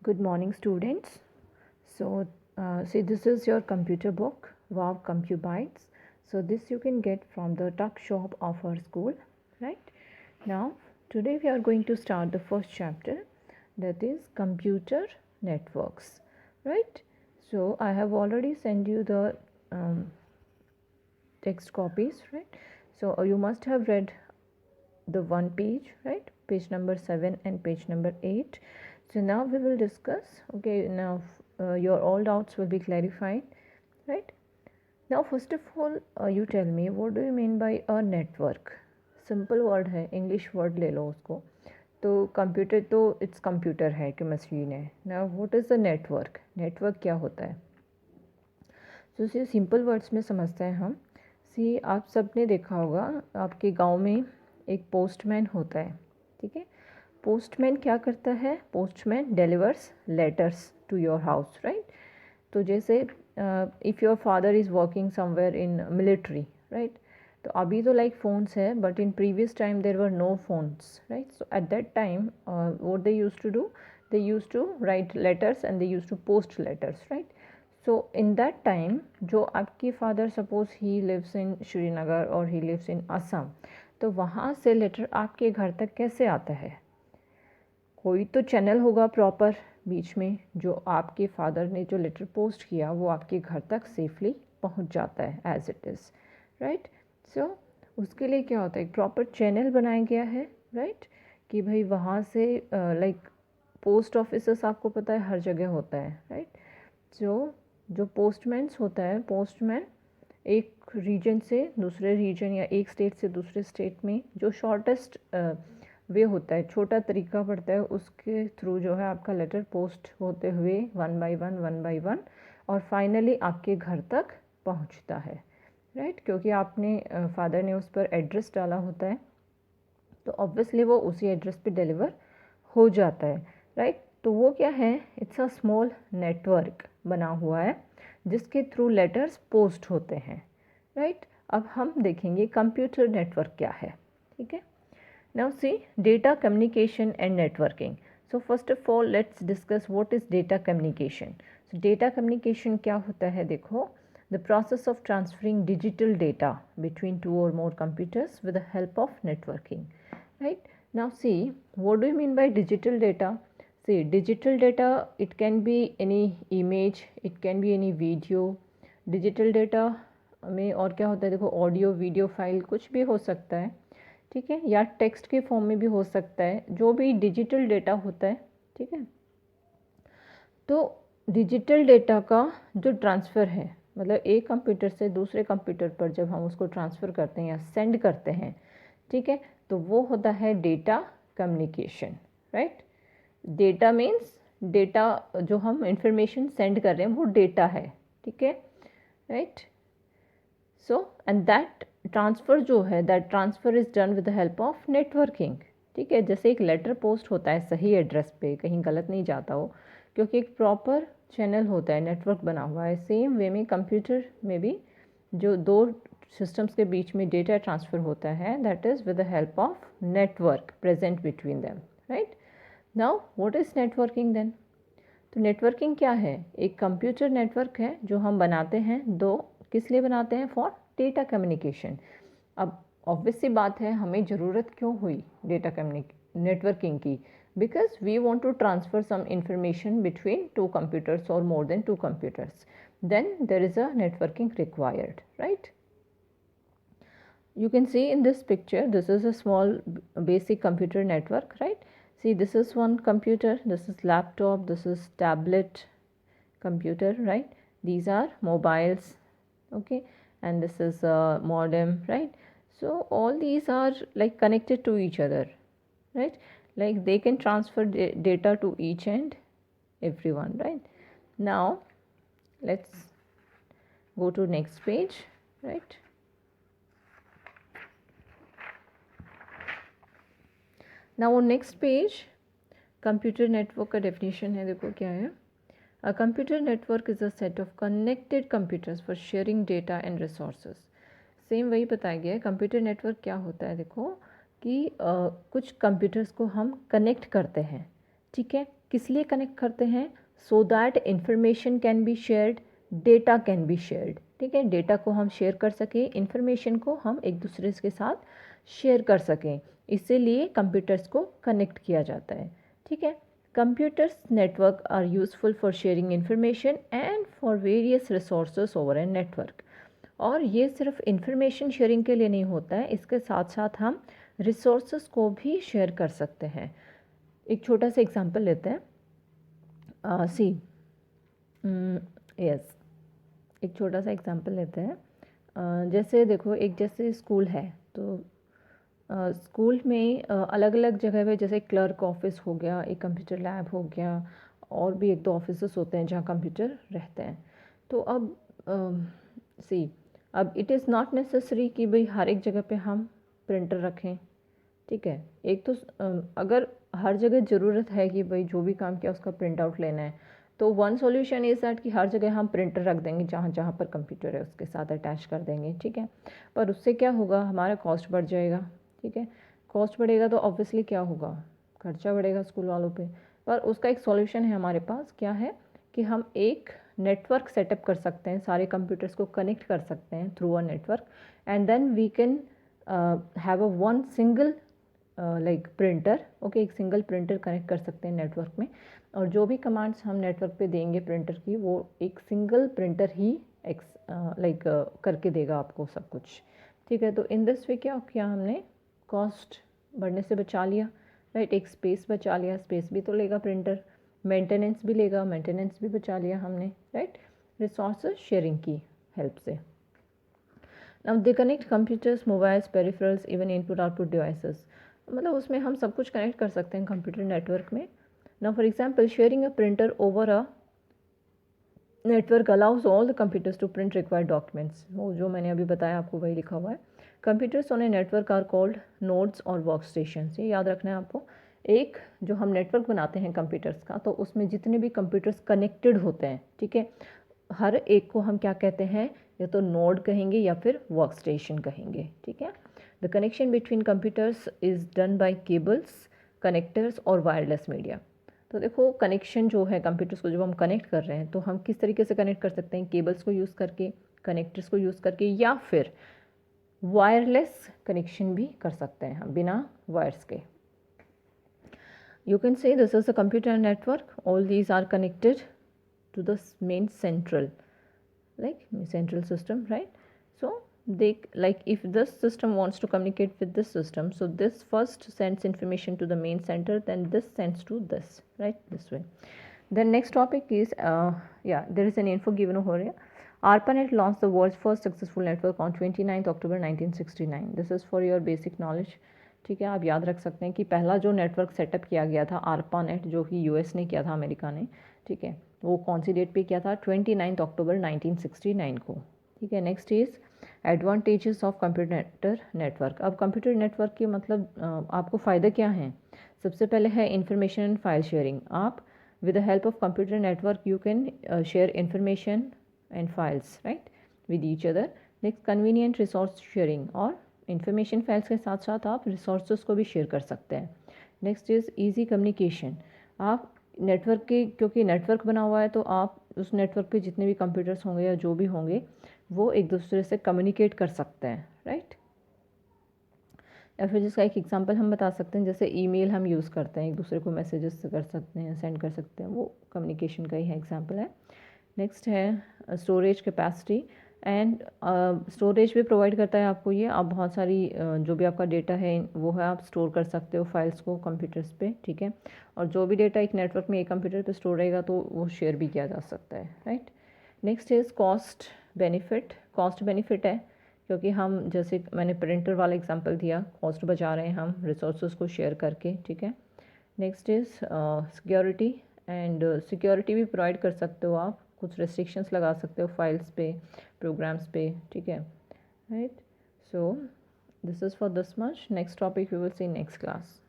Good morning, students. See, this is your computer book, Wow Compubytes. So this you can get from the tuck shop of our school, right? Now, today we are going to start the first chapter, that is computer networks, right? So I have already sent you the text copies, right? So you must have read the one page, right? Page number 7 and page number 8. So now we will discuss. Okay, now your all doubts will be clarified, right? Now first of all, you tell me, what do you mean by a network? Simple word है, English word ले लो उसको. तो computer तो it's computer है कि machine है ना. What is the network? Network क्या होता है? तो इसे सिंपल वर्ड्स में समझते हैं हम. सी, आप सब ने देखा होगा आपके गांव में एक पोस्टमैन होता है, ठीक है. पोस्टमैन क्या करता है? Postman delivers letters to your house, right. तो जैसे if your father is working somewhere in military, right, तो अभी तो लाइक फ़ोन्स है, but in previous time there were no phones, right. So at that time what they used to do, they used to write letters and they used to post letters, right. So in that time, जो आपकी father suppose he lives in Srinagar और he lives इन असम, तो वहाँ से letter आपके घर तक कैसे आता है? कोई तो चैनल होगा प्रॉपर बीच में, जो आपके फादर ने जो लेटर पोस्ट किया वो आपके घर तक सेफली पहुँच जाता है एज इट इज़, राइट. सो उसके लिए क्या होता है? एक प्रॉपर चैनल बनाया गया है, राइट, कि भाई वहाँ से लाइक पोस्ट ऑफिसर्स आपको पता है हर जगह होता है, राइट. जो पोस्टमैन्स होता है, पोस्टमैन एक रीजन से दूसरे रीजन या एक स्टेट से दूसरे स्टेट में जो शॉर्टेस्ट वे होता है, छोटा तरीका पड़ता है, उसके थ्रू जो है आपका लेटर पोस्ट होते हुए वन बाय वन और फाइनली आपके घर तक पहुंचता है, राइट. क्योंकि आपने फादर ने उस पर एड्रेस डाला होता है, तो ऑब्वियसली वो उसी एड्रेस पे डिलीवर हो जाता है, राइट. तो वो क्या है? इट्स अ स्मॉल नेटवर्क बना हुआ है जिसके थ्रू लेटर्स पोस्ट होते हैं, राइट. अब हम देखेंगे कंप्यूटर नेटवर्क क्या है, ठीक है. Now see, data communication and networking. So first of all let's discuss what is data communication. So data communication क्या होता है? देखो, the process of transferring digital data between two or more computers with the help of networking, right. Now see, what do you mean by digital data? See, digital data, it can be any image, it can be any video. digital data में और क्या होता है? देखो, audio video file कुछ भी हो सकता है, ठीक है, या टेक्स्ट के फॉर्म में भी हो सकता है, जो भी डिजिटल डेटा होता है, ठीक है. तो डिजिटल डेटा का जो ट्रांसफ़र है, मतलब एक कंप्यूटर से दूसरे कंप्यूटर पर जब हम उसको ट्रांसफ़र करते हैं या सेंड करते हैं, ठीक है, तो वो होता है data communication, right. Data means data, जो हम इंफॉर्मेशन सेंड कर रहे हैं वो डेटा है, ठीक है, right. So and that transfer जो है, that transfer is done with the help of networking, ठीक है. जैसे एक लेटर पोस्ट होता है सही एड्रेस पे, कहीं गलत नहीं जाता हो, क्योंकि एक प्रॉपर चैनल होता है, नेटवर्क बना हुआ है. सेम वे में कंप्यूटर में भी जो दो सिस्टम्स के बीच में डेटा ट्रांसफ़र होता है, that is with the help of network present between them, right. Now what is networking then? तो नेटवर्किंग क्या है? एक कंप्यूटर नेटवर्क है जो हम बनाते हैं, दो किस लिए बनाते हैं? For data communication. अब ऑब्वियस सी बात है, हमें ज़रूरत क्यों हुई डेटा नेटवर्किंग की? because we want to transfer some information between two computers or more than two computers, then there is a networking required, right. You can see in this picture, this is a small basic computer network, right. See, this is one computer, this is laptop, this is tablet computer, right. These are mobiles, okay, and this is a modem, right. So all these are like connected to each other, right. Like they can transfer data to each and everyone, right. Now let's go to next page, right. Now on next page, computer network का definition है, देखो क्या है. A computer network is a set of connected computers for sharing data and resources. Same वही बताया गया है. Computer network क्या होता है? देखो कि कुछ कंप्यूटर्स को हम कनेक्ट करते हैं, ठीक है, किस लिए कनेक्ट करते हैं? So that information can be shared, data can be shared. ठीक है, डेटा को हम शेयर कर सकें, इंफॉर्मेशन को हम एक दूसरे के साथ शेयर कर सकें, इसीलिए कंप्यूटर्स को कनेक्ट किया जाता है। ठीक है, computers network are useful for sharing information and for various resources over a network. और ये सिर्फ इंफॉर्मेशन शेयरिंग के लिए नहीं होता है, इसके साथ साथ हम रिसोर्सेज को भी शेयर कर सकते हैं। एक छोटा सा एग्जांपल लेते हैं। सी यस, एक छोटा सा एग्जांपल लेते हैं। जैसे देखो, एक जैसे स्कूल है, तो स्कूल में अलग अलग जगह पे, जैसे क्लर्क ऑफिस हो गया, एक कंप्यूटर लैब हो गया, और भी एक दो ऑफिसेस होते हैं जहाँ कंप्यूटर रहते हैं। तो अब सी अब इट इज़ नॉट नेसेसरी कि भाई हर एक जगह पे हम प्रिंटर रखें। ठीक है, एक तो अगर हर जगह ज़रूरत है कि भाई जो भी काम किया उसका प्रिंट आउट लेना है, तो वन सॉल्यूशन इज़ दैट कि हर जगह हम प्रिंटर रख देंगे, जहाँ जहाँ पर कंप्यूटर है उसके साथ अटैच कर देंगे। ठीक है, पर उससे क्या होगा, हमारा कॉस्ट बढ़ जाएगा। ठीक है, कॉस्ट बढ़ेगा तो ऑब्वियसली क्या होगा, खर्चा बढ़ेगा स्कूल वालों पे। पर उसका एक सॉल्यूशन है हमारे पास, क्या है कि हम एक नेटवर्क सेटअप कर सकते हैं, सारे कंप्यूटर्स को कनेक्ट कर सकते हैं through a network, and then we can have a one single like printer. Okay, एक सिंगल प्रिंटर कनेक्ट कर सकते हैं नेटवर्क में, और जो भी कमांड्स हम नेटवर्क पे देंगे प्रिंटर की, वो एक सिंगल प्रिंटर ही करके देगा आपको सब कुछ। ठीक है, तो इन दिस वे क्या किया हमने, कॉस्ट बढ़ने से बचा लिया, राइट। एक स्पेस बचा लिया, स्पेस भी तो लेगा प्रिंटर, मेंटेनेंस भी लेगा, मेंटेनेंस भी बचा लिया हमने, राइट, रिसोर्सेज शेयरिंग की हेल्प से। Now they connect computers, mobiles, peripherals, even input output devices. मतलब उसमें हम सब कुछ कनेक्ट कर सकते हैं कंप्यूटर नेटवर्क में। Now for example, sharing a printer over a network allows all the computers to print required documents. वो जो मैंने अभी बताया आपको वही लिखा हुआ है। Computers on a network are called nodes और वर्क स्टेशन। ये याद रखना है आपको। एक जो हम नेटवर्क बनाते हैं कंप्यूटर्स का, तो उसमें जितने भी कंप्यूटर्स कनेक्टेड होते हैं, ठीक है, हर एक को हम क्या कहते हैं, या तो नोड कहेंगे या फिर वर्क स्टेशन कहेंगे। ठीक है, the connection between computers is done by cables, connectors और वायरलेस मीडिया। तो देखो, कनेक्शन जो है कंप्यूटर्स को जब हम कनेक्ट कर रहे हैं, तो हम किस तरीके से कनेक्ट कर सकते हैं, केबल्स को यूज़ करके, कनेक्टर्स को यूज़ करके, या फिर वायरलेस कनेक्शन भी कर सकते हैं हम बिना वायर्स के। You can say this is a computer network. All these are connected to the main central system, right? So they, like, if this system wants to communicate with this system, so this first sends information to the main center, then this sends to this, right, this way. Then next topic is there is an info given over here. ARPANET launched the world's first successful network on 29th October 1969. This is for your basic knowledge. ठीक है, आप याद रख सकते हैं कि पहला जो नेटवर्क सेटअप किया गया था ARPANET, जो कि यूएस ने किया था, अमेरिका ने। ठीक है, वो कौन सी डेट पे किया था, 29 अक्टूबर 1969 को। ठीक है, next is advantages of computer network. अब कंप्यूटर नेटवर्क के मतलब आपको फ़ायदे क्या हैं। सबसे पहले है इंफॉर्मेशन एंड फाइल शेयरिंग। आप with the help of computer network you can share information and files, right, with each other. Next, convenient resource sharing, और information files के साथ साथ आप resources को भी share कर सकते हैं। Next is easy communication। आप नेटवर्क के, क्योंकि नेटवर्क बना हुआ है, तो आप उस नेटवर्क पे जितने भी कंप्यूटर्स होंगे या जो भी होंगे, वो एक दूसरे से कम्युनिकेट कर सकते हैं, राइट। या फिर जिसका एक एग्जांपल हम बता सकते हैं, जैसे ईमेल हम यूज़ करते हैं, एक दूसरे को मैसेजेस कर सकते हैं, सेंड कर सकते हैं, वो कम्युनिकेशन का ही है, एग्जांपल है। नेक्स्ट है स्टोरेज कैपेसिटी एंड स्टोरेज भी प्रोवाइड करता है आपको ये। आप बहुत सारी जो भी आपका डेटा है वो है, आप स्टोर कर सकते हो फाइल्स को कंप्यूटर्स पे। ठीक है, और जो भी डेटा एक नेटवर्क में एक कंप्यूटर पे स्टोर रहेगा तो वो शेयर भी किया जा सकता है, right. Next is cost benefit. Cost benefit है क्योंकि हम, जैसे मैंने प्रिंटर वाला एग्जांपल दिया, कॉस्ट बचा रहे हैं हम रिसोर्सेज को शेयर करके। ठीक है, next is security, and security भी प्रोवाइड कर सकते हो आप, कुछ रेस्ट्रिक्शंस लगा सकते हो फाइल्स पे, प्रोग्राम्स पे। ठीक है, right. So this is for this much. Next topic we will see next class.